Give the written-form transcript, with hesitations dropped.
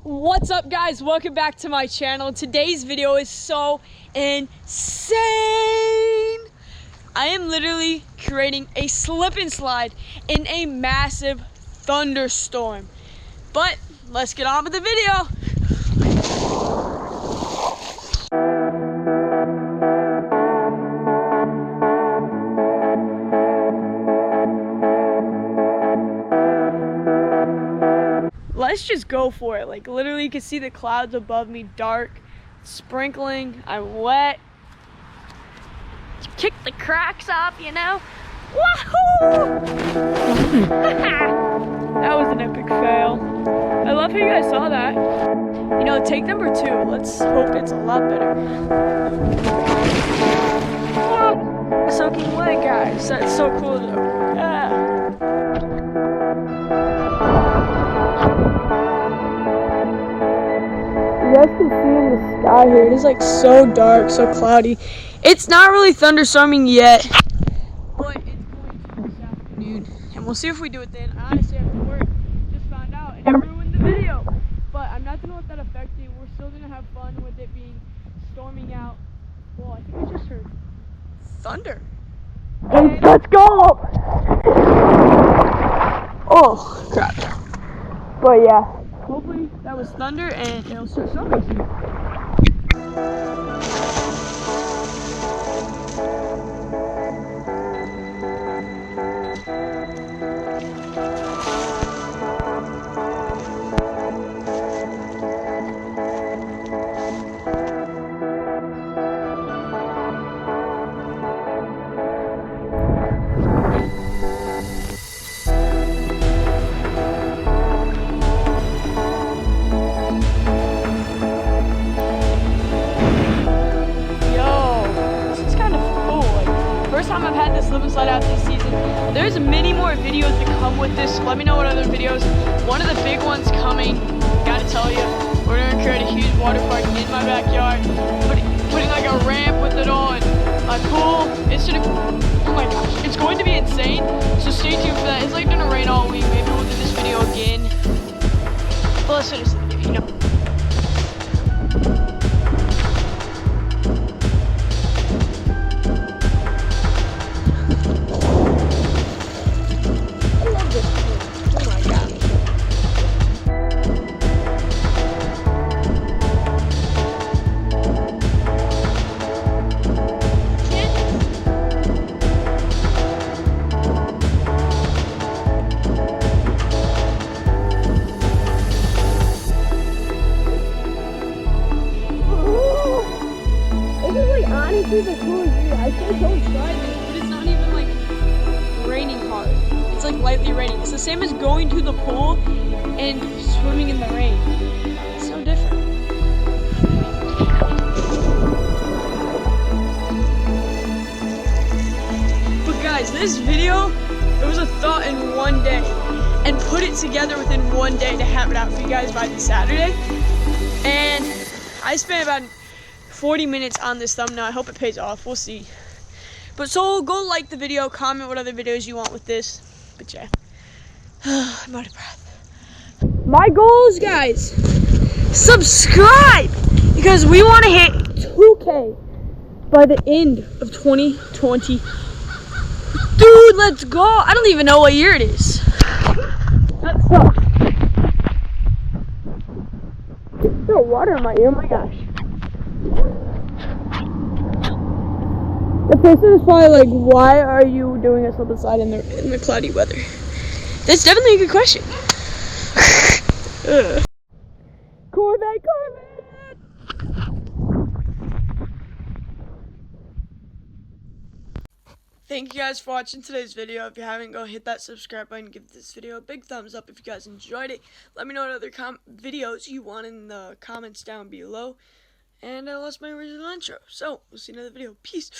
What's up, guys? Welcome back to my channel. Today's video is so insane. I am literally creating a slip and slide in a massive thunderstorm. But let's get on with the video. Let's just go for it. Like, literally, you can see the clouds above me, dark, sprinkling. I'm wet. Kick the cracks off, you know? Wahoo! That was an epic fail. I love how you guys saw that. You know, take number 2. Let's hope it's a lot better. Whoa! Soaking wet, guys. That's so cool, though. Yeah. You guys can see in the sky here, it is like so dark, so cloudy. It's not really thunderstorming yet, but it's going to this afternoon. And we'll see if we do it then. I honestly have to work. Just found out and it ruined the video. But I'm not going to let that affect it. We're still going to have fun with it being storming out. Well, I think I just heard thunder. And let's go! Oh, crap. But yeah. Hopefully that was thunder and it'll start snowing soon. I've had this slip and slide out this season. There's many more videos to come with this. Let me know what other videos. One of the big ones coming, gotta tell you, we're gonna create a huge water park in my backyard, putting like a ramp with it on, a pool. It's gonna, oh my gosh, it's going to be insane. So stay tuned for that. It's like gonna rain all week. Maybe we'll do this video again. But let's finish the video, you know. Honestly, the coolest view. I think don't try this, but it's not even like raining hard. It's like lightly raining. It's the same as going to the pool and swimming in the rain. It's so different. But guys, this video, it was a thought in one day, and put it together within one day to have it out for you guys by this Saturday. And I spent about 40 minutes on this thumbnail. I hope it pays off. We'll see. But so go like the video, comment what other videos you want with this. But yeah, I'm out of breath. My goals, guys, subscribe, because we want to hit 2K by the end of 2020. Dude, let's go. I don't even know what year it is. That sucks. There's no water in my ear. Oh my gosh. The person is probably like, why are you doing a slip and slide in the cloudy weather? That's definitely a good question. Corvette! Thank you guys for watching today's video. If you haven't, go hit that subscribe button. Give this video a big thumbs up if you guys enjoyed it. Let me know what other videos you want in the comments down below. And I lost my original intro. So, we'll see you in another video. Peace.